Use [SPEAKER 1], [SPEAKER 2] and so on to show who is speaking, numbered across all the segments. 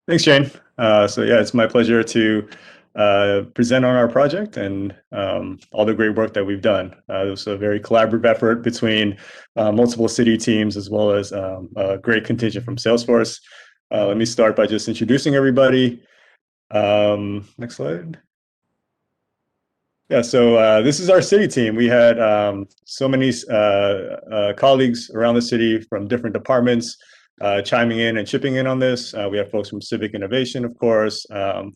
[SPEAKER 1] Thanks, Jane. So yeah, it's my pleasure to present on our project and all the great work that we've done. It was a very collaborative effort between multiple city teams as well as a great contingent from Salesforce. Let me start by just introducing everybody. Next slide. Yeah, so this is our city team. We had so many colleagues around the city from different departments chiming in and chipping in on this. We have folks from Civic Innovation, of course,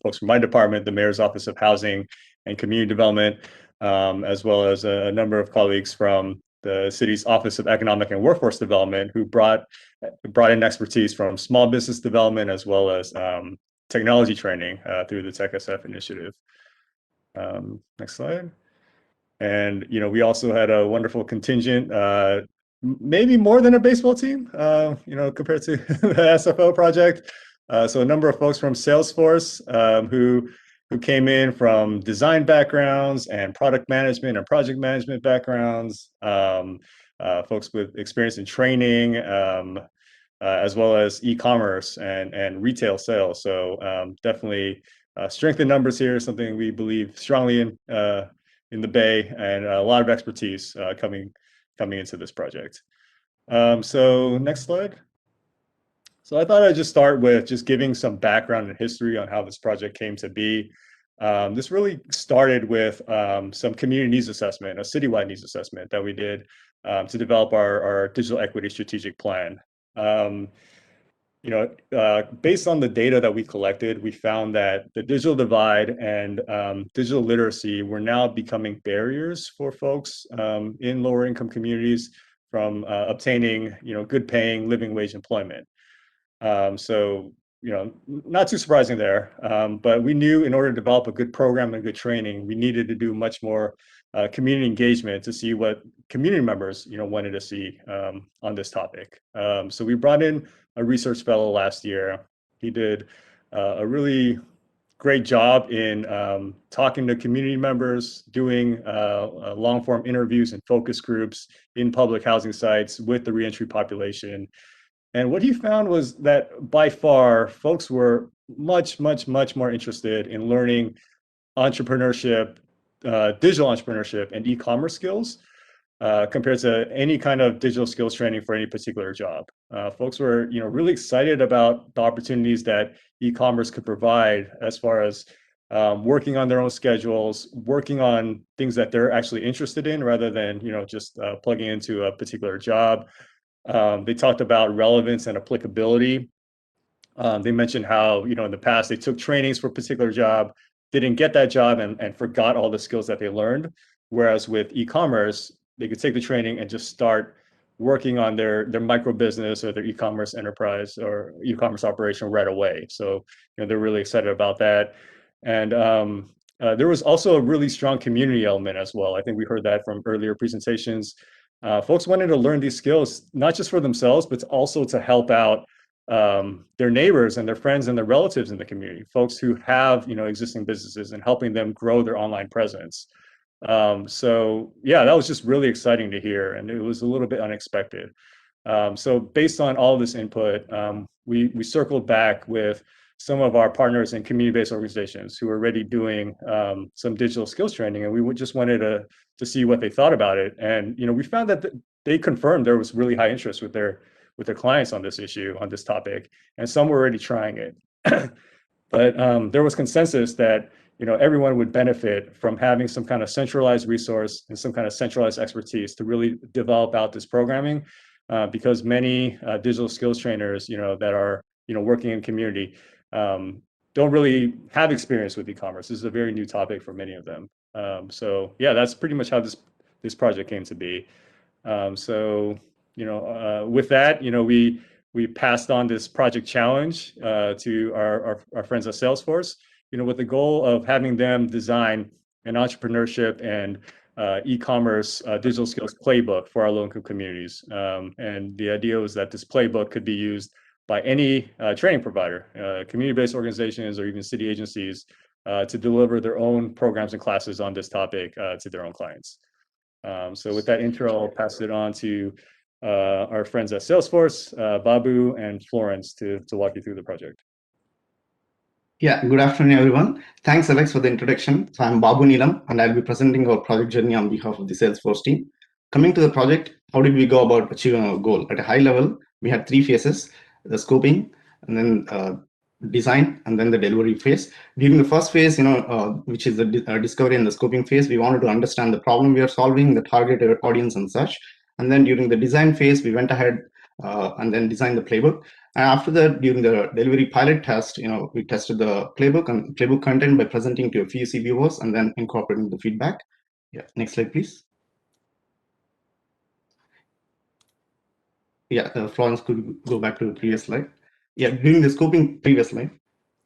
[SPEAKER 1] folks from my department, the Mayor's Office of Housing and Community Development, as well as a number of colleagues from the city's Office of Economic and Workforce Development who brought in expertise from small business development as well as technology training through the TechSF initiative. Next slide. And, we also had a wonderful contingent, maybe more than a baseball team, compared to the SFO project. So a number of folks from Salesforce who came in from design backgrounds and product management and project management backgrounds, folks with experience in training, as well as e-commerce and retail sales. So definitely strength in numbers here is something we believe strongly in the Bay, and a lot of expertise coming into this project. So next slide. So I thought I'd just start with just giving some background and history on how this project came to be. This really started with some community needs assessment, a citywide needs assessment that we did to develop our digital equity strategic plan. Based on the data that we collected, we found that the digital divide and digital literacy were now becoming barriers for folks in lower income communities from obtaining, good paying living wage employment. So, not too surprising there, but we knew in order to develop a good program and good training, we needed to do much more community engagement to see what community members, wanted to see on this topic. So we brought in a research fellow last year. He did a really great job in talking to community members, doing long form interviews and focus groups in public housing sites with the reentry population. And what he found was that by far, folks were much, much, much more interested in learning entrepreneurship, digital entrepreneurship and e-commerce skills compared to any kind of digital skills training for any particular job. Folks were, really excited about the opportunities that e-commerce could provide as far as working on their own schedules, working on things that they're actually interested in rather than, just plugging into a particular job. They talked about relevance and applicability. They mentioned how, in the past they took trainings for a particular job, didn't get that job and forgot all the skills that they learned. Whereas with e-commerce, they could take the training and just start working on their micro business or their e-commerce enterprise or e-commerce operation right away. So, they're really excited about that. And there was also a really strong community element as well. I think we heard that from earlier presentations. Folks wanted to learn these skills, not just for themselves, but also to help out their neighbors and their friends and their relatives in the community, folks who have, existing businesses and helping them grow their online presence. So yeah, that was just really exciting to hear. And it was a little bit unexpected. So based on all of this input, we circled back with some of our partners in community-based organizations who are already doing some digital skills training, and we just wanted to see what they thought about it. And we found that they confirmed there was really high interest with their clients on this issue, on this topic, and some were already trying it. But there was consensus that everyone would benefit from having some kind of centralized resource and some kind of centralized expertise to really develop out this programming, because many digital skills trainers, that are working in community, don't really have experience with e-commerce. This is a very new topic for many of them. So yeah, that's pretty much how this project came to be. So with that, we passed on this project challenge to our friends at Salesforce, with the goal of having them design an entrepreneurship and e-commerce digital skills playbook for our low-income communities. And the idea was that this playbook could be used by any training provider, community-based organizations, or even city agencies to deliver their own programs and classes on this topic to their own clients. So with that intro, I'll pass it on to our friends at Salesforce, Babu and Florence, to walk you through the project.
[SPEAKER 2] Yeah, good afternoon, everyone. Thanks, Alex, for the introduction. So I'm Babu Neelam, and I'll be presenting our project journey on behalf of the Salesforce team. Coming to the project, how did we go about achieving our goal? At a high level, we had three phases: the scoping, and then design, and then the delivery phase. During the first phase, which is the discovery and the scoping phase, we wanted to understand the problem we are solving, the target audience, and such. And then during the design phase, we went ahead and then designed the playbook. And after that, during the delivery pilot test, we tested the playbook and playbook content by presenting to a few CBOs and then incorporating the feedback. Yeah, next slide, please. Yeah, Florence, could you go back to the previous slide? Yeah, during the scoping, previous slide.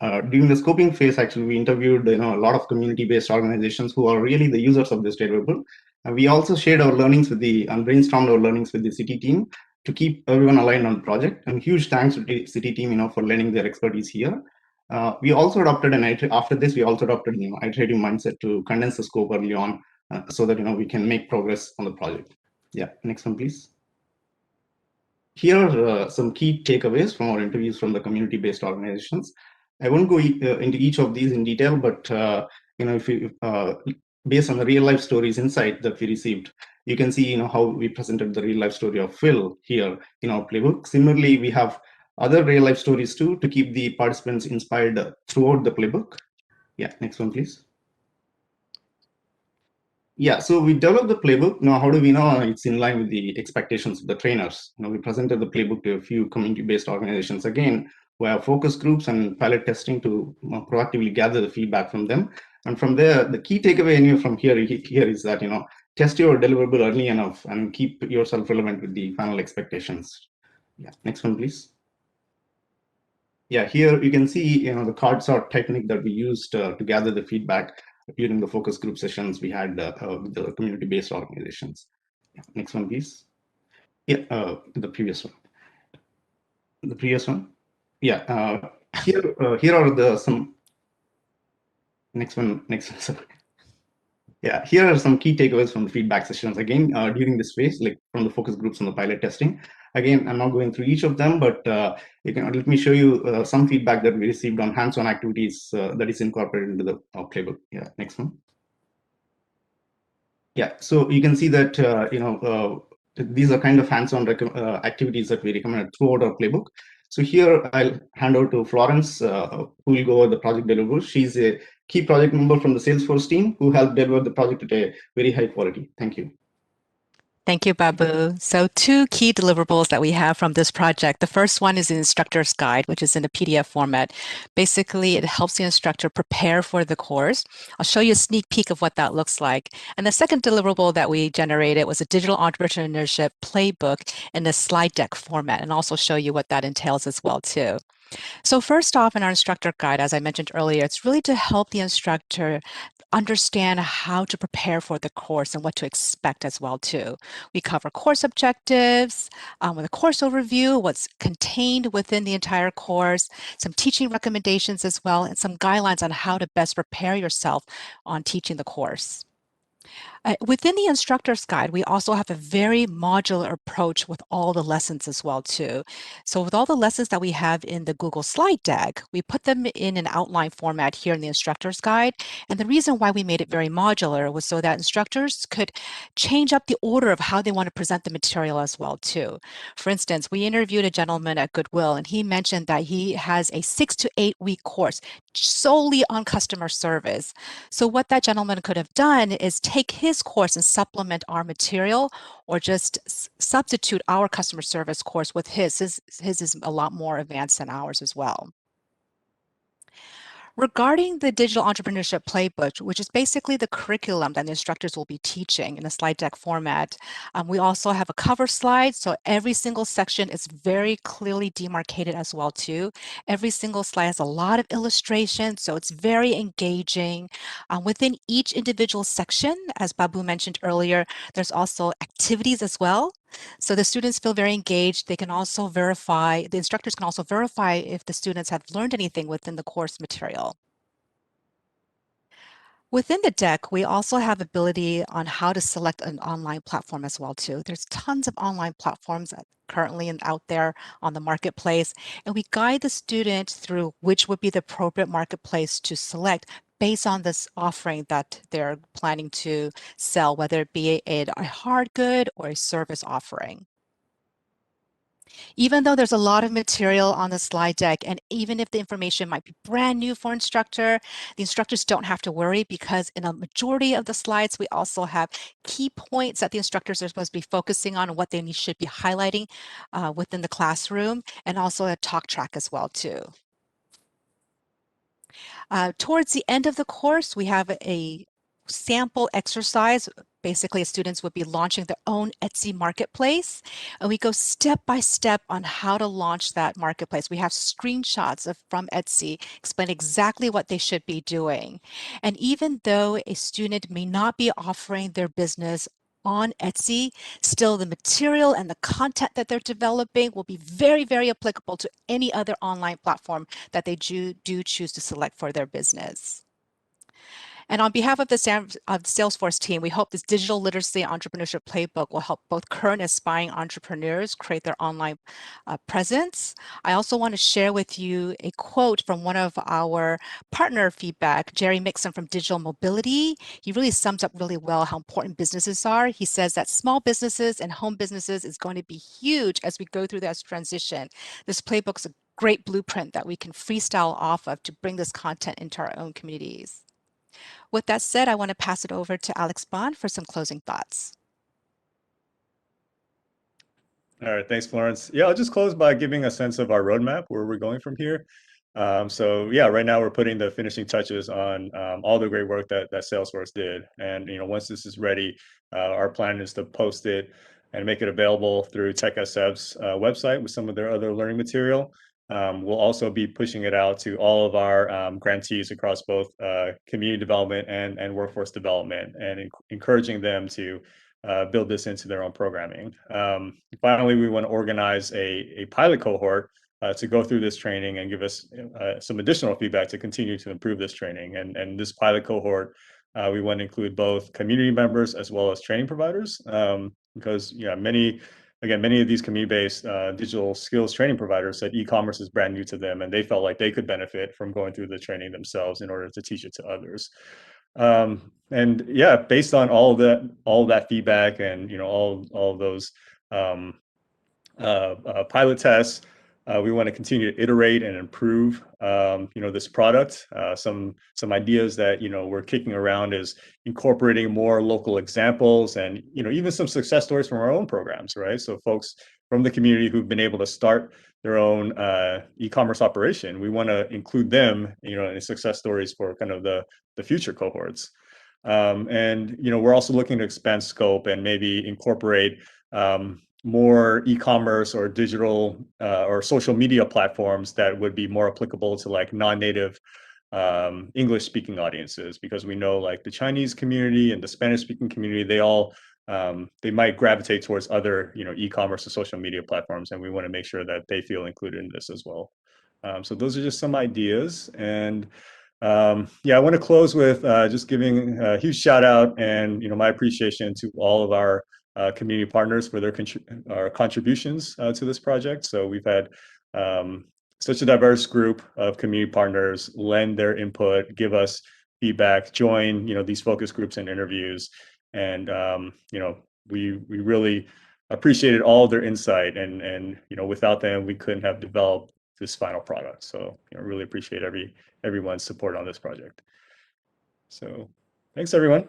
[SPEAKER 2] During the scoping phase, actually, we interviewed a lot of community-based organizations who are really the users of this deliverable. And we also shared our learnings with and brainstormed our learnings with the city team to keep everyone aligned on the project. And huge thanks to the city team, for lending their expertise here. We also adopted after this, we also adopted iterative mindset to condense the scope early on, so that we can make progress on the project. Yeah, next one, please. Here are some key takeaways from our interviews from the community-based organizations. I won't go into each of these in detail, but if you based on the real-life stories insight that we received, you can see how we presented the real-life story of Phil here in our playbook. Similarly, we have other real-life stories too to keep the participants inspired throughout the playbook. Yeah, next one, please. Yeah, so we developed the playbook. Now, how do we know it's in line with the expectations of the trainers? We presented the playbook to a few community-based organizations again, who have focus groups and pilot testing to proactively gather the feedback from them. And from there, the key takeaway from here is that test your deliverable early enough and keep yourself relevant with the final expectations. Yeah, next one, please. Yeah, here you can see the card sort technique that we used to gather the feedback during the focus group sessions we had with the community-based organizations. Yeah, next one, please. Yeah, the previous one. The previous one. Yeah, here are some. Next one. Next one. Sorry. Yeah, here are some key takeaways from the feedback sessions again during this phase, like from the focus groups and the pilot testing. Again, I'm not going through each of them, but let me show you some feedback that we received on hands-on activities that is incorporated into the playbook. Yeah, next one. Yeah, so you can see that these are kind of hands-on activities that we recommend throughout our playbook. So here I'll hand over to Florence, who will go over the project deliverables. She's a key project member from the Salesforce team who helped deliver the project at a very high quality. Thank you.
[SPEAKER 3] Thank you, Babu. So two key deliverables that we have from this project. The first one is the instructor's guide, which is in a PDF format. Basically, it helps the instructor prepare for the course. I'll show you a sneak peek of what that looks like. And the second deliverable that we generated was a digital entrepreneurship playbook in a slide deck format, and also show you what that entails as well, too. So first off, in our instructor guide, as I mentioned earlier, it's really to help the instructor understand how to prepare for the course and what to expect as well too. We cover course objectives, with a course overview, what's contained within the entire course, some teaching recommendations as well, and some guidelines on how to best prepare yourself on teaching the course. Within the instructor's guide, we also have a very modular approach with all the lessons as well too. So with all the lessons that we have in the Google slide deck, we put them in an outline format here in the instructor's guide. And the reason why we made it very modular was so that instructors could change up the order of how they want to present the material as well too. For instance, we interviewed a gentleman at Goodwill, and he mentioned that he has a 6 to 8 week course solely on customer service. So what that gentleman could have done is take his course and supplement our material, or just substitute our customer service course with his. His is a lot more advanced than ours as well. Regarding the digital entrepreneurship playbook, which is basically the curriculum that the instructors will be teaching in a slide deck format, we also have a cover slide. So every single section is very clearly demarcated as well too. Every single slide has a lot of illustration, so it's very engaging. Within each individual section, as Babu mentioned earlier, there's also activities as well. So the students feel very engaged. They can also verify, the instructors can also verify if the students have learned anything within the course material. Within the deck, we also have ability on how to select an online platform as well too. There's tons of online platforms currently out there on the marketplace, and we guide the student through which would be the appropriate marketplace to select based on this offering that they're planning to sell, whether it be a hard good or a service offering. Even though there's a lot of material on the slide deck, and even if the information might be brand new for instructor, the instructors don't have to worry, because in a majority of the slides, we also have key points that the instructors are supposed to be focusing on and what they should be highlighting within the classroom, and also a talk track as well too. Towards the end of the course, we have a sample exercise. Basically, students would be launching their own Etsy marketplace, and we go step by step on how to launch that marketplace. We have screenshots from Etsy explain exactly what they should be doing. And even though a student may not be offering their business on Etsy, still the material and the content that they're developing will be very, very applicable to any other online platform that they do choose to select for their business. And on behalf of the Salesforce team, we hope this digital literacy entrepreneurship playbook will help both current aspiring entrepreneurs create their online presence. I also want to share with you a quote from one of our partner feedback, Jerry Mixon from Digital Mobility. He really sums up really well how important businesses are. He says that small businesses and home businesses is going to be huge as we go through this transition. This playbook is a great blueprint that we can freestyle off of to bring this content into our own communities. With that said, I want to pass it over to Alex Bond for some closing thoughts.
[SPEAKER 1] All right, thanks, Florence. Yeah, I'll just close by giving a sense of our roadmap, where we're going from here. So yeah, right now we're putting the finishing touches on all the great work that Salesforce did. And once this is ready, our plan is to post it and make it available through TechSF's website with some of their other learning material. We'll also be pushing it out to all of our grantees across both community development and workforce development, and encouraging them to build this into their own programming. Finally, we want to organize a pilot cohort to go through this training and give us some additional feedback to continue to improve this training. And this pilot cohort, we want to include both community members as well as training providers, because many of these community-based digital skills training providers said e-commerce is brand new to them, and they felt like they could benefit from going through the training themselves in order to teach it to others. And yeah, based on all that feedback and all those pilot tests, we want to continue to iterate and improve this product. Some ideas that we're kicking around is incorporating more local examples and even some success stories from our own programs, right? So folks from the community who've been able to start their own e-commerce operation, we want to include them in success stories for kind of the future cohorts. And we're also looking to expand scope and maybe incorporate more e-commerce or digital or social media platforms that would be more applicable to like non-native English speaking audiences, because we know like the Chinese community and the Spanish speaking community, they might gravitate towards other e-commerce or social media platforms, and we want to make sure that they feel included in this as well. So those are just some ideas. And yeah, I want to close with just giving a huge shout out and my appreciation to all of our community partners for their contributions to this project. So we've had such a diverse group of community partners lend their input, give us feedback, join these focus groups and interviews, and we really appreciated all of their insight, and without them we couldn't have developed this final product. So really appreciate everyone's support on this project. So thanks everyone.